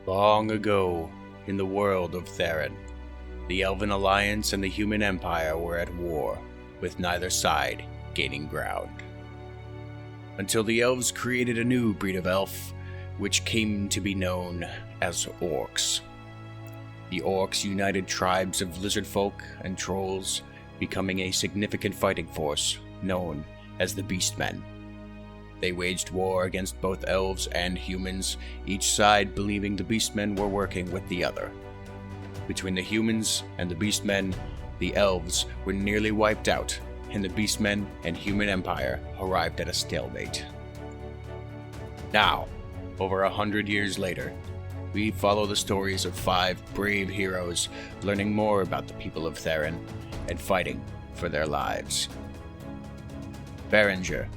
Long ago, in the world of Theron, the Elven Alliance and the Human Empire were at war, with neither side gaining ground. Until the elves created a new breed of elf, which came to be known as orcs. The orcs united tribes of lizard folk and trolls, becoming a significant fighting force known as the Beastmen. They waged war against both elves and humans, each side believing the Beastmen were working with the other. Between the humans and the Beastmen, the elves were nearly wiped out, and the Beastmen and Human Empire arrived at a stalemate. Now, over 100 years later, we follow the stories of 5 brave heroes learning more about the people of Theron and fighting for their lives. Berenger,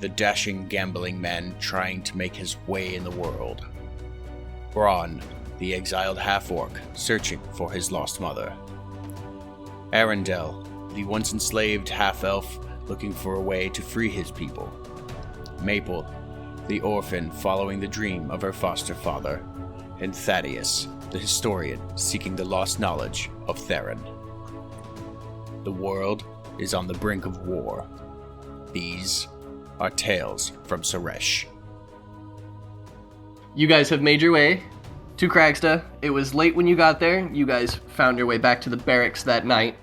the dashing gambling man trying to make his way in the world. Braun, the exiled half-orc searching for his lost mother. Arundel, the once enslaved half-elf looking for a way to free his people. Maple, the orphan following the dream of her foster father. And Thaddeus, the historian seeking the lost knowledge of Theron. The world is on the brink of war. These are tales from Saresh. You guys have made your way to Kragsta. It was late when you got there. You guys found your way back to the barracks that night.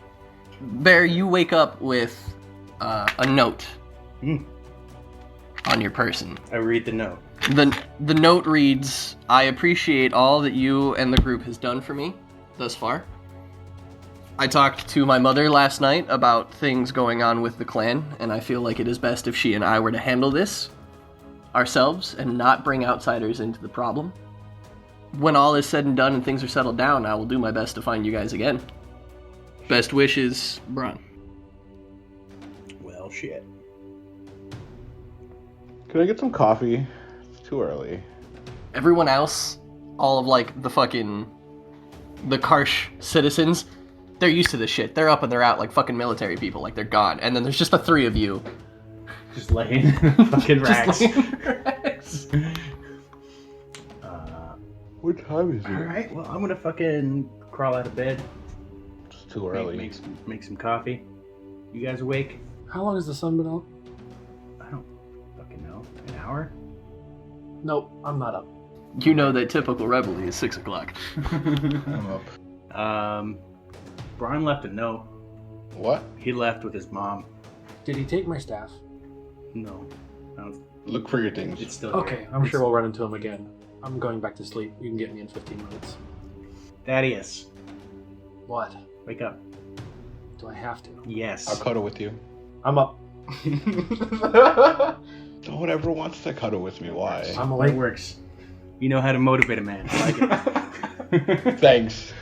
Bear, you wake up with a note on your person. I read the note. The note reads, "I appreciate all that you and the group has done for me thus far. I talked to my mother last night about things going on with the clan, and I feel like it is best if she and I were to handle this ourselves and not bring outsiders into the problem. When all is said and done and things are settled down, I will do my best to find you guys again. Best wishes, Braun." Well, shit. Can I get some coffee? It's too early. Everyone else, all of like the Karsh citizens, they're used to this shit. They're up and they're out like fucking military people, like they're gone. And then there's just the 3 of you. Just laying fucking racks. What time is it? Alright, well, I'm gonna fucking crawl out of bed. It's too early. Make some coffee. You guys awake? How long has the sun been out? I don't fucking know. An hour? Nope, I'm not up. You know that typical reveille is 6 o'clock. I'm up. Brian left a note. What? He left with his mom. Did he take my staff? No. I don't, Look for your things. it's still Okay, here. I'm sure we'll run into him again. I'm going back to sleep. You can get me in 15 minutes. Thaddeus, What? wake up. Do I have to? Yes. I'll cuddle with you. I'm up. No one ever wants to cuddle with me. Why? I'm It awake. works. You know how to motivate a man. I like it. Thanks.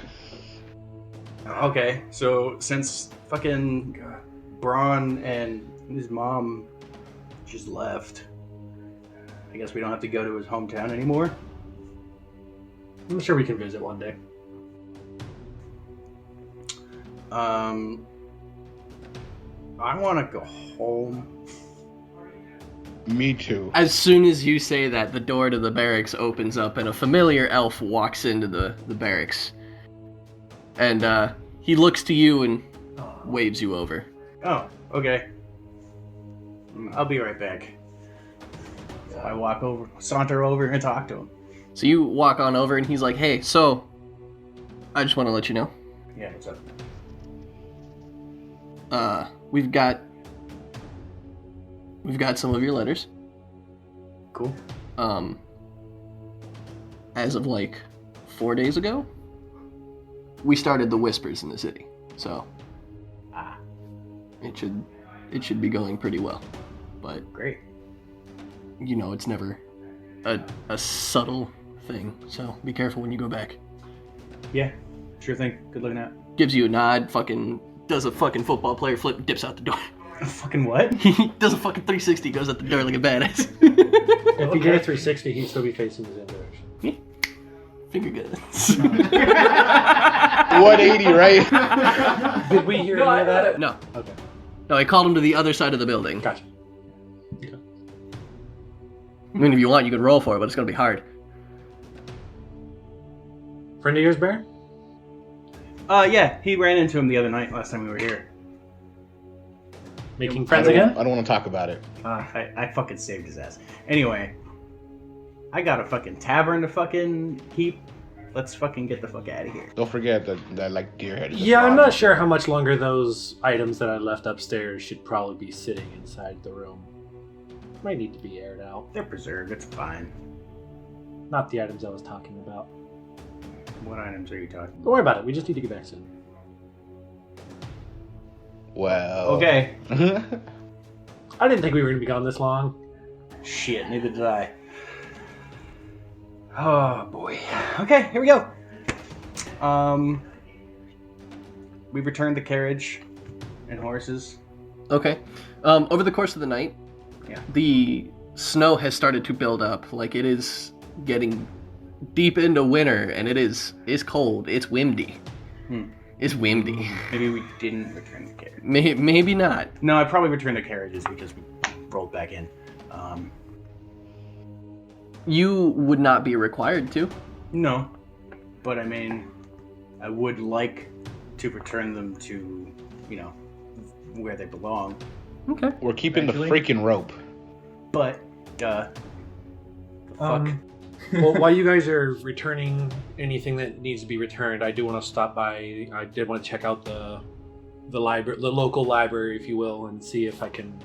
Okay, so since fucking Braun and his mom just left, I guess we don't have to go to his hometown anymore. I'm sure we can visit one day. I want to go home. Me too. As soon as you say that, the door to the barracks opens up and a familiar elf walks into the barracks. And he looks to you and waves you over. Oh, okay. I'll be right back. I walk over, saunter over, and talk to him. So you walk on over and he's like, "Hey, so I just want to let you know. Yeah, what's up? We've got some of your letters. Cool. As of like 4 days ago, we started the Whispers in the city. So it should be going pretty well. But Great. you know, it's never a subtle thing. So be careful when you go back." Yeah, sure thing. Good looking out. Gives you a nod, fucking does a fucking football player flip, dips out the door. Fucking what? He does a fucking 360, goes out the door like a badass. If he did a 360, he'd still be facing the same direction. Finger guns. 180, right? Did we hear any of that? No. Okay. No, I called him to the other side of the building. Gotcha. I mean, if you want, you could roll for it, but it's gonna be hard. Friend of yours, Bear? Yeah, he ran into him the other night last time we were here. Making friends again? I don't want to talk about it. I fucking saved his ass. Anyway, I got a fucking tavern to fucking keep. Let's fucking get the fuck out of here. Don't forget that like deer head. Yeah, I'm not sure how much longer those items that I left upstairs should probably be sitting inside the room. Might need to be aired out. They're preserved. It's fine. Not the items I was talking about. What items are you talking Don't about? worry about it. We just need to get back soon. Well. Okay. I didn't think we were going to be gone this long. Shit, neither did I. Oh boy. Okay, here we go. We returned the carriage and horses. Okay. Over the course of the night, Yeah. the snow has started to build up. Like, it is getting deep into winter, and it's cold. It's windy. It's windy. Maybe we didn't return the carriage. Maybe not. No, I probably returned the carriages because we rolled back in. You would not be required to. No, but I mean, I would like to return them to, where they belong. Okay. We're keeping Eventually. the freaking rope. But, the fuck? Well, while you guys are returning anything that needs to be returned, I do want to stop by. I did want to check out the library, the local library, if you will, and see if I can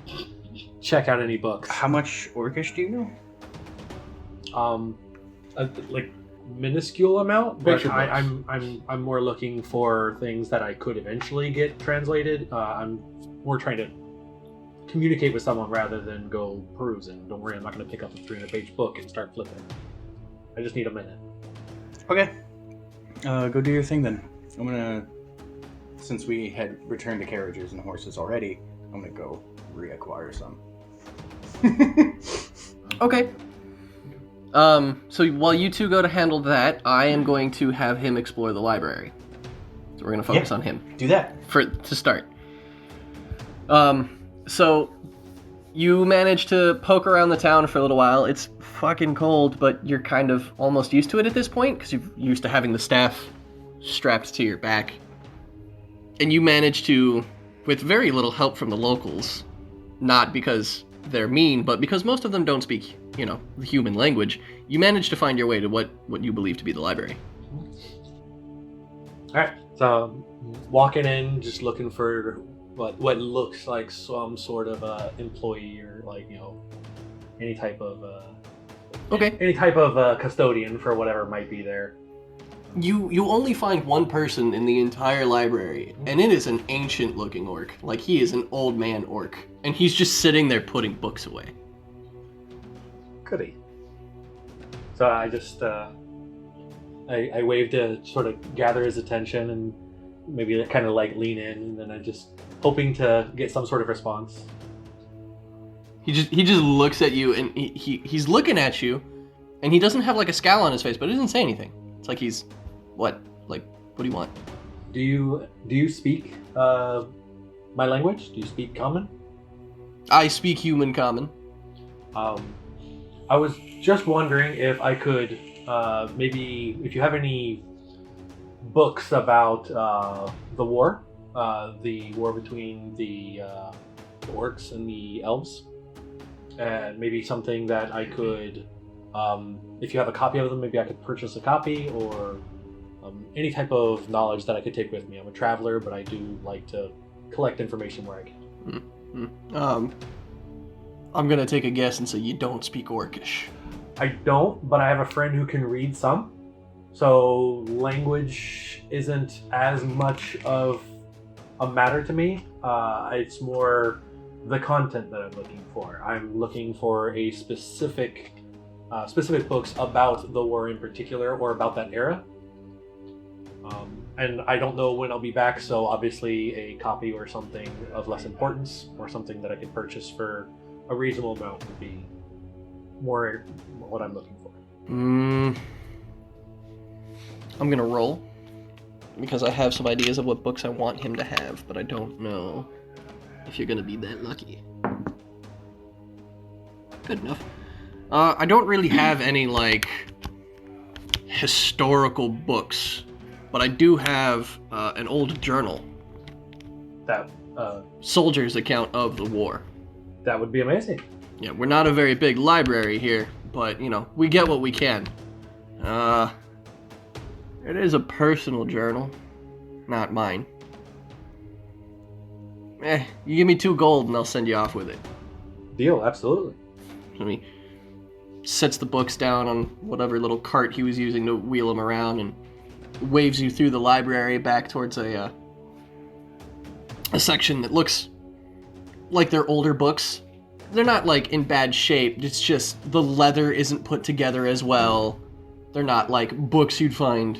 check out any books. How much Orcish do you know? Like minuscule amount, but Picture books. I'm more looking for things that I could eventually get translated. I'm more trying to communicate with someone rather than go perusing. Don't worry, I'm not going to pick up a 300-page book and start flipping. I just need a minute. Okay. Go do your thing then. I'm gonna, since we had returned the carriages and horses already, I'm gonna go reacquire some. Okay. So while you two go to handle that, I am going to have him explore the library. So we're going to focus on him Do that. to start. So you manage to poke around the town for a little while. It's fucking cold, but you're kind of almost used to it at this point because you're used to having the staff strapped to your back. And you manage to, with very little help from the locals, not because they're mean, but because most of them don't speak, the human language, you manage to find your way to what you believe to be the library. Alright, so walking in, just looking for what looks like some sort of employee or any type of custodian for whatever might be there. You only find one person in the entire library, and it is an ancient-looking orc. Like, he is an old man orc, and he's just sitting there putting books away. Goody. So I just I waved to sort of gather his attention and maybe kind of lean in, and then I just hoping to get some sort of response. He just looks at you, and he's looking at you, and he doesn't have a scowl on his face, but he doesn't say anything. It's like he's, what do you want? Do you speak my language? Do you speak common? I speak human common. I was just wondering if I could maybe if you have any books about the war between the orcs and the elves, and maybe something that I could, if you have a copy of them, maybe I could purchase a copy, or any type of knowledge that I could take with me. I'm a traveler, but I do like to collect information where I can. I'm gonna take a guess and say you don't speak Orcish. I don't, but I have a friend who can read some. So language isn't as much of a matter to me. It's more the content that I'm looking for. I'm looking for a specific books about the war in particular, or about that era. And I don't know when I'll be back, so obviously a copy or something of less importance, or something that I could purchase for a reasonable amount would be more what I'm looking for. I'm gonna roll, because I have some ideas of what books I want him to have, but I don't know if you're gonna be that lucky. Good enough. I don't really have any, historical books, but I do have an old journal. That Soldier's account of the war. that would be amazing. Yeah, we're not a very big library here, but, we get what we can. It is a personal journal, not mine. You give me 2 gold and I'll send you off with it. Deal, absolutely. So he sets the books down on whatever little cart he was using to wheel them around and waves you through the library back towards a section that looks like they're older books. They're not, like, in bad shape. It's just the leather isn't put together as well. They're not, like, books you'd find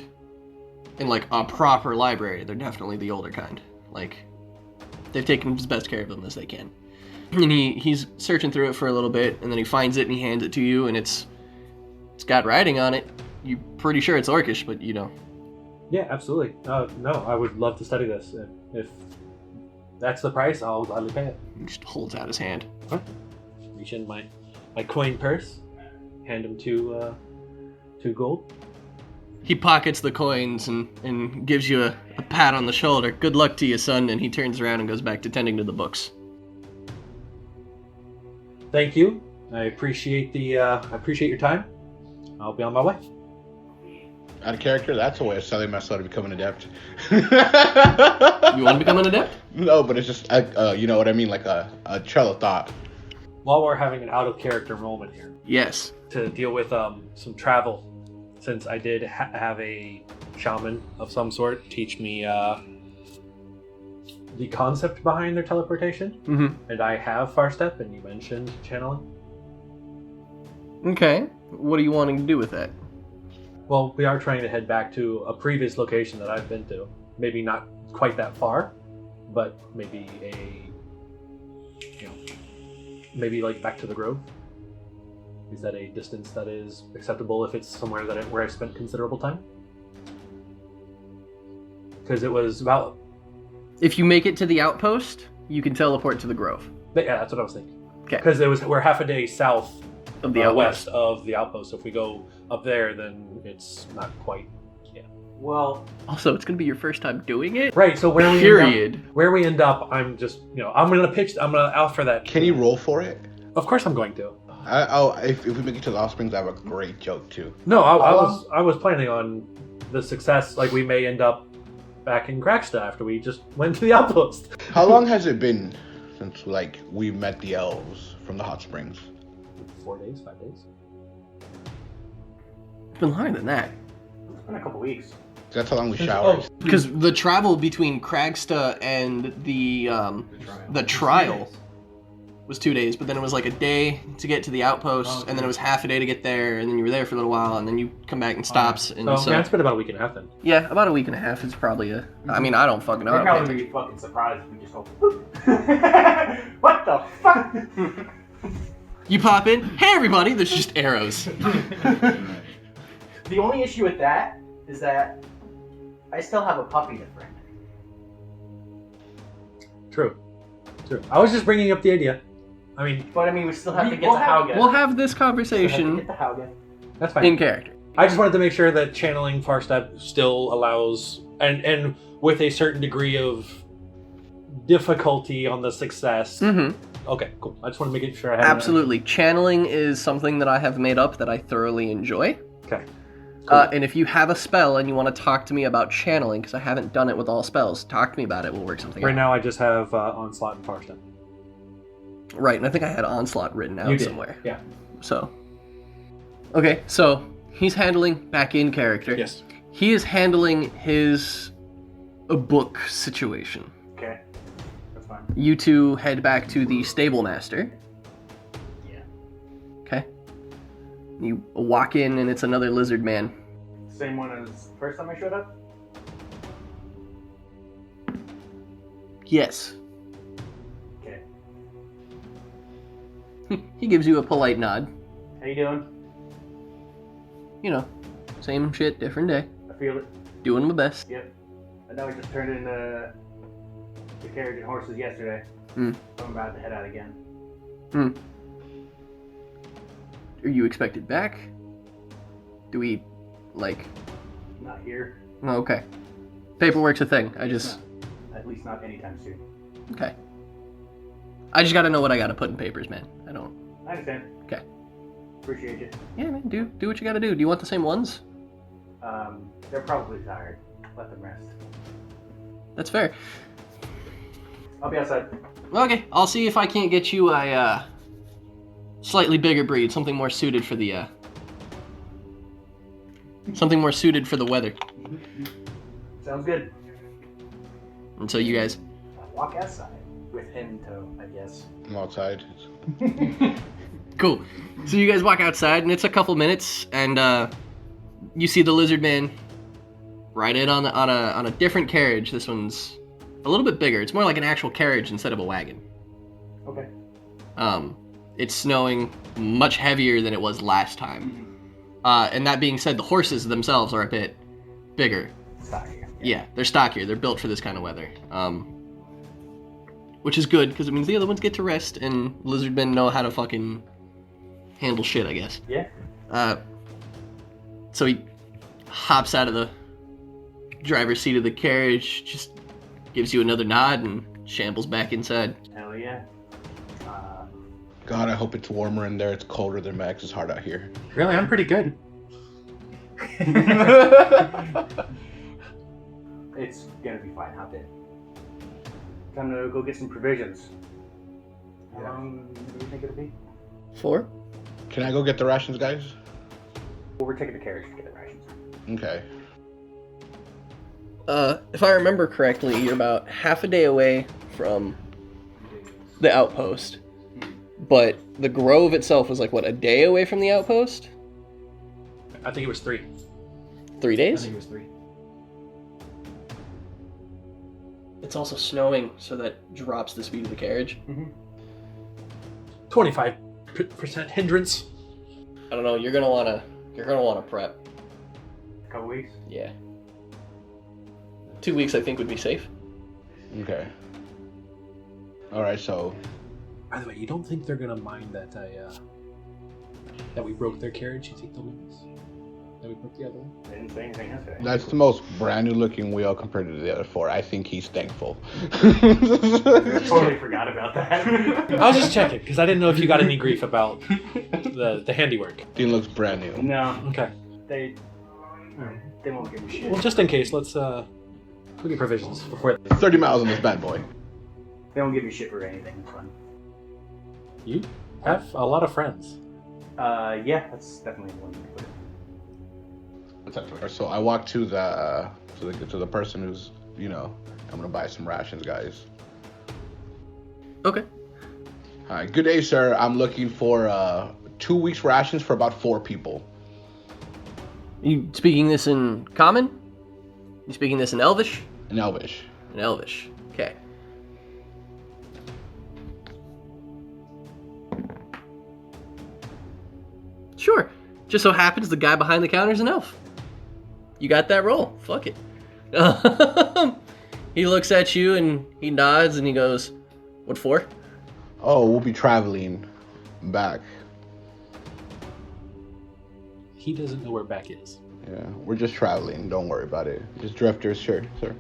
in, like, a proper library. They're definitely the older kind. Like, they've taken as best care of them as they can. And he's searching through it for a little bit, and then he finds it and he hands it to you, and it's got writing on it. You're pretty sure it's Orcish, but you know. Yeah, absolutely. No, I would love to study this. If that's the price, I'll gladly pay it. He just holds out his hand. Reach in my coin purse, hand him 2 gold. He pockets the coins and gives you a pat on the shoulder. Good luck to you, son, and he turns around and goes back to tending to the books. Thank you. I appreciate your time. I'll be on my way. Out of character, that's a way of selling myself to become an adept. You want to become an adept? No, but it's just, you know what I mean, like a trail of thought. While we're having an out of character moment here, Yes. to deal with some travel, since I did have a shaman of some sort teach me the concept behind their teleportation, Mm-hmm. and I have Far Step, and you mentioned channeling. Okay. What are you wanting to do with that? Well, we are trying to head back to a previous location that I've been to. Maybe not quite that far, but maybe maybe like back to the Grove. Is that a distance that is acceptable if it's somewhere where I've spent considerable time? Because it was about... If you make it to the outpost, you can teleport to the Grove. Yeah, that's what I was thinking. Okay. Because we're half a day south Of the outpost. west of the outpost. So if we go up there, then it's not quite... Yeah. Well, Also, it's going to be your first time doing it? Right, so where we end up, I'm just, I'm going to offer that. Can you roll for it? Of course I'm going to. If we make it to the Offsprings, I have a great joke too. No, I was planning on the success. Like, we may end up back in Cracksta after we just went to the outpost. How long has it been since, like, we met the elves from the hot springs? 4 days, 5 days. It's been longer than that. it's been a couple weeks. That's how long we showered. Because the travel between Cragsta and the trial was 2 days, but then it was like a day to get to the outpost, and then it was half a day to get there, and then you were there for a little while, and then you come back and stops. And So, yeah, it's been about a week and a half then. yeah, about a week and a half is probably a... I mean, I don't fucking know. We're probably gonna be fucking surprised if we just go. What the fuck? You pop in, hey everybody, there's just arrows. The only issue with that is that I still have a puppy to friend. True. I was just bringing up the idea. I mean, But I mean, we still have to get We'll to have, Haugen. we'll have this Still have to conversation get to Haugen. that's fine. in character. I just wanted to make sure that channeling Far Step still allows, and with a certain degree of difficulty on the success. Mm-hmm. Okay, cool. I just want to make sure I have Absolutely. Channeling is something that I have made up that I thoroughly enjoy. Okay. And if you have a spell and you want to talk to me about channeling, because I haven't done it with all spells, talk to me about it. We'll work something Right out. now, I just have Onslaught and Far Step. Right, and I think I had Onslaught written out You did, somewhere. yeah. So. Okay, so he's handling back in character. Yes. He is handling his book situation. Okay, that's fine. You two head back to the stable master. Yeah. Okay. You walk in and it's another lizard man. Same one as first time I showed up. Yes. Okay. He gives you a polite nod. How you doing? You know, same shit, different day. I feel it. Doing my best. Yep. I know I just turned in the carriage and horses yesterday. Hmm. I'm about to head out again. Are you expected back? Do we Like, Not here. oh, okay. Paperwork's a thing. I just... At least not anytime soon. Okay. I just gotta know what I gotta put in papers, man. I don't... I understand. Okay. Appreciate it. Yeah, man, do what you gotta do. Do you want the same ones? They're probably tired. Let them rest. That's fair. I'll be outside. Okay, I'll see if I can't get you a, slightly bigger breed. Something more suited for the, something more suited for the weather. Sounds good. And so you guys... Walk outside with him in tow, I guess. I'm outside. Cool. So you guys walk outside, and it's a couple minutes, and you see the lizard man ride in on a different carriage. This one's a little bit bigger. It's more like an actual carriage instead of a wagon. Okay. It's snowing much heavier than it was last time. And that being said, the horses themselves are a bit bigger. Stockier. Yeah, they're stockier. They're built for this kind of weather. Which is good, because it means the other ones get to rest, and lizard men know how to fucking handle shit, I guess. Yeah. So he hops out of the driver's seat of the carriage, just gives you another nod, and shambles back inside. Hell yeah. God, I hope it's warmer in there. It's colder than Max. It's hard out here. Really, I'm pretty good. It's gonna be fine. Hop in. Time to go get some provisions. How long do you think it'll be? 4? Can I go get the rations, guys? Well, we're taking the carriage to get the rations. Okay. If I remember correctly, you're about half a day away from the outpost. But the grove itself was like, what, a day away from the outpost? I think it was 3. 3 I days? think it was 3. It's also snowing, so that drops the speed of the carriage. 25% hindrance. I don't know, you're gonna wanna prep. A couple weeks. Yeah. 2 weeks I think would be safe. Okay. Alright, so... By the way, you don't think they're gonna mind that that we broke their carriage? You take the wings? That we broke the other one? They didn't say anything yesterday. That's the most brand new looking wheel compared to the other 4. I think he's thankful. Totally forgot about that. I was just checking, because I didn't know if you got any grief about the handiwork. Thing looks brand new. No, Okay. they won't give me shit. Well, just in case, let's look at provisions before 30 miles on this bad boy. They won't give me shit for anything. It's fun. you have a lot of friends. Yeah, that's definitely one way to put it. So I walk to the person who's, I'm gonna buy some rations, guys. Okay. Hi, good day, sir. I'm looking for 2 weeks rations for about 4 people. You speaking this in common? You speaking this in Elvish? In Elvish. In Elvish. Okay. Sure. Just so happens the guy behind the counter's an elf. You got that roll. Fuck it. He looks at you and he nods and he goes, "What for?" Oh, we'll be traveling back. He doesn't know where back is. Yeah, we're just traveling. Don't worry about it. Just drifters, sure, sir.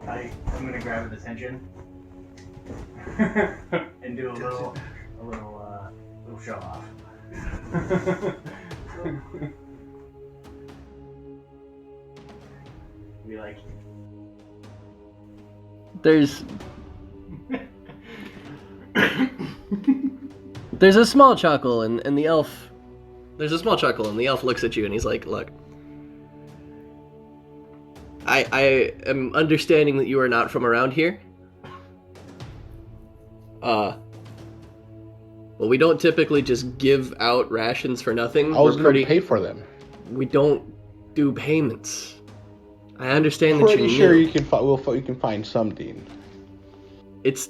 I'm gonna grab his attention and do a little show off. Be like, There's a small chuckle and the elf looks at you and he's like, "Look, I am understanding that you are not from around here. Well, we don't typically just give out rations for nothing. I was gonna pay for them. We don't do payments. I understand that Pretty you sure knew. you can find something. It's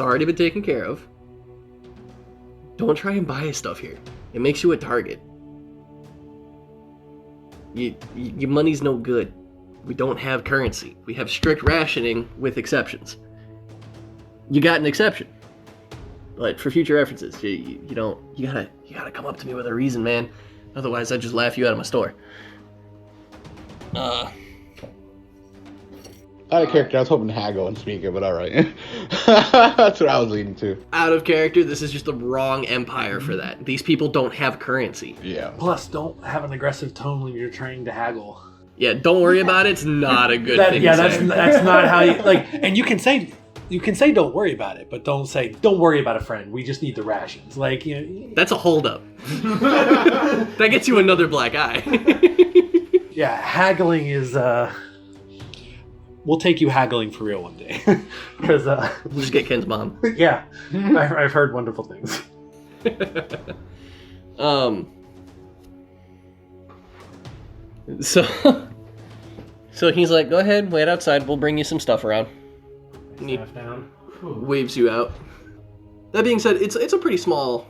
already been taken care of. Don't try and buy stuff here. It makes you a target. Your money's no good. We don't have currency. We have strict rationing with exceptions. You got an exception. But for future references, you gotta come up to me with a reason, man. Otherwise, I'd just laugh you out of my store. Out of character, I was hoping to haggle and speak it, but alright. That's what I was leading to. Out of character, this is just the wrong empire for that. These people don't have currency. Yeah. Plus, don't have an aggressive tone when you're trying to haggle. Yeah, don't worry about it. It's not a good thing. Yeah, to say. that's not how you like. And you can say don't worry about it, but don't say don't worry about a friend. We just need the rations. Like, you know, That's a holdup. That gets you another black eye. yeah, haggling is. We'll take you haggling for real one day, because We'll just get Ken's mom. yeah, I've heard wonderful things. So he's like, go ahead, wait outside. We'll bring you some stuff around. And he Staff down. waves you out. That being said, it's a pretty small,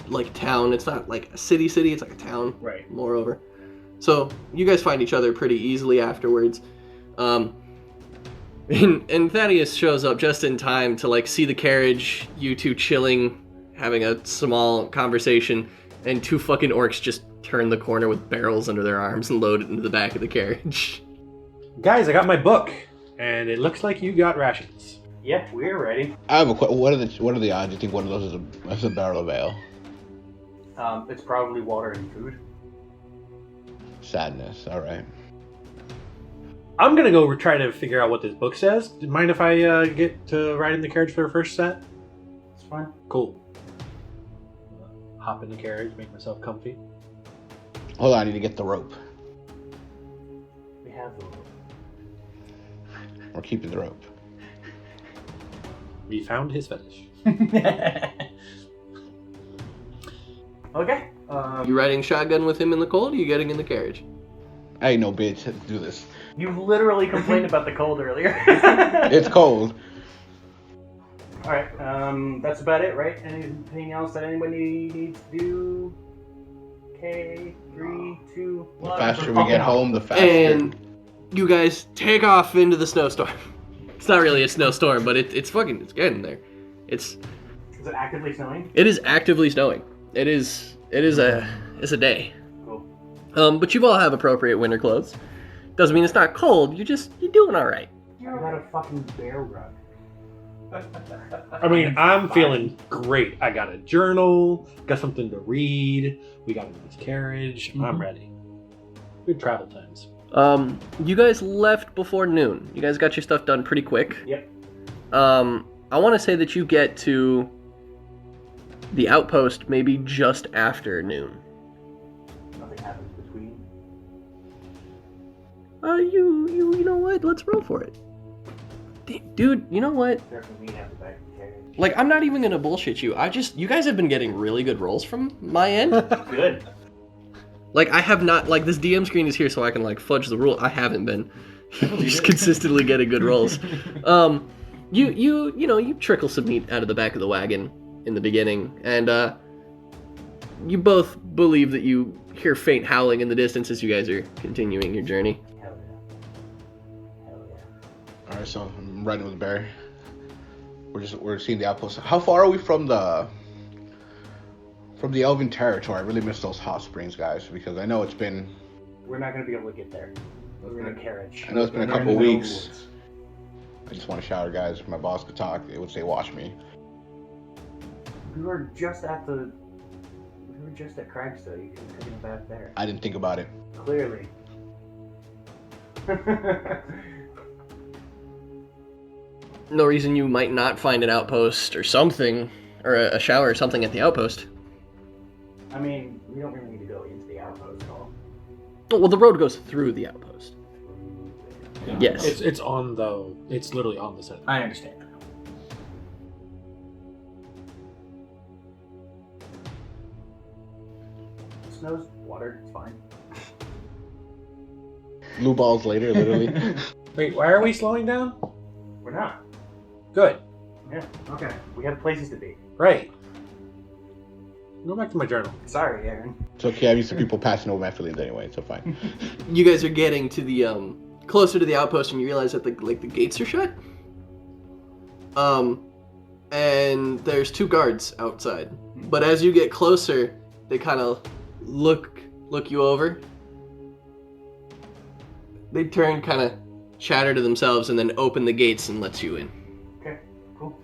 like, town. It's not like a city. It's like a town. Right. Moreover, so you guys find each other pretty easily afterwards. And Thaddeus shows up just in time to like see the carriage, you two chilling, having a small conversation, and two fucking orcs just turn the corner with barrels under their arms and load it into the back of the carriage. Guys, I got my book, and it looks like you got rations. Yeah, we're ready. I have a question. What are the odds you think one of those is a barrel of ale? It's probably water and food. Sadness. Alright. I'm gonna go try to figure out what this book says. Do you mind if I get to ride in the carriage for the first set? It's fine. Cool. Hop in the carriage, make myself comfy. Hold on, I need to get the rope. We have the rope. We're keeping the rope. We found his fetish. Okay. You riding shotgun with him in the cold, or you getting in the carriage? I ain't no bitch. Let's do this. You literally complained about the cold earlier. It's cold. Alright, that's about it, right? Anything else that anybody needs to do? Okay, 3, 2, 1. The faster we get home, the faster. And you guys take off into the snowstorm. It's not really a snowstorm, but it's getting there. Is it actively snowing? It is actively snowing. It's a day. Cool. But you all have appropriate winter clothes. Doesn't mean it's not cold. You're doing all right. I got a fucking bear rug. I mean, I'm feeling great. I got a journal, got something to read, we got a nice carriage. I'm ready. Good travel times. You guys left before noon. You guys got your stuff done pretty quick. Yep. I want to say that you get to the outpost maybe just after noon. Nothing happens between. You know what? Let's roll for it. Dude, you know what? There's a meat at the back of the carriage. Like, I'm not even gonna bullshit you. You guys have been getting really good rolls from my end. Good. Like, I have not, like, this DM screen is here so I can, like, fudge the rule. I haven't been. Just consistently getting good rolls. You trickle some meat out of the back of the wagon in the beginning, and, you both believe that you hear faint howling in the distance as you guys are continuing your journey. Hell yeah. Hell yeah. Alright, so I'm riding with Barry. We're seeing the outpost. How far are we from the Elven territory? I really miss those hot springs, guys, because I know it's been. We're not gonna be able to get there. We're in a carriage. I know it's been a We're in couple the middle of weeks. the woods. I just want to shower, guys. If my boss could talk, it would say, "Watch me." We were just at Cragstow. You could have taken a bath there. I didn't think about it. Clearly. No reason you might not find an outpost or something, or a shower or something at the outpost. I mean, we don't really need to go into the outpost at all. Oh, well, the road goes through the outpost. Yeah. Yes. It's literally on the set. I understand. Snow's water, it's fine. Blue balls later, literally. Wait, why are we slowing down? We're not. Good. Yeah, okay. We have places to be. Right. Go back to my journal. Sorry, Aaron. It's okay. I'm used to people passing over my feelings anyway, so fine. You guys are getting to the closer to the outpost, and you realize that the gates are shut. and there's 2 guards outside. But as you get closer, they kind of look you over. They turn, kind of chatter to themselves, and then open the gates and lets you in. Okay, cool.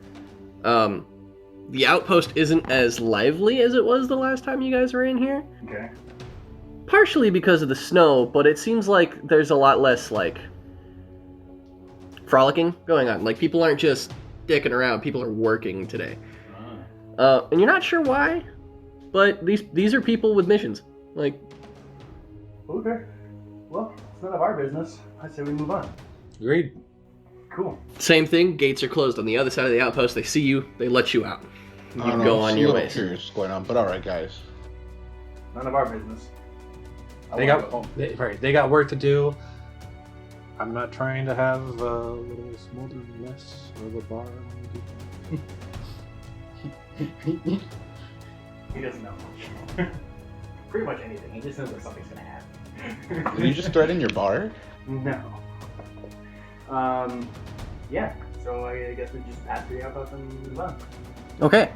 The outpost isn't as lively as it was the last time you guys were in here. Okay. Partially because of the snow, but it seems like there's a lot less, like, frolicking going on. Like, people aren't just dicking around, people are working today. And you're not sure why, but these are people with missions. Like, Okay. Well, it's none of our business. I say we move on. Agreed. Cool. same thing, gates are closed on the other side of the outpost. They see you, they let you out. You I don't can know, go I'm on a your little ways. curious what's going on, but all right, guys. None of our business. They got work to do. I'm not trying to have a little smoldering mess of a bar. He doesn't know. Pretty much anything. He just knows that something's gonna happen. Did you just threaten your bar? No. Yeah. So I guess we just pass the outpost and move on. Okay.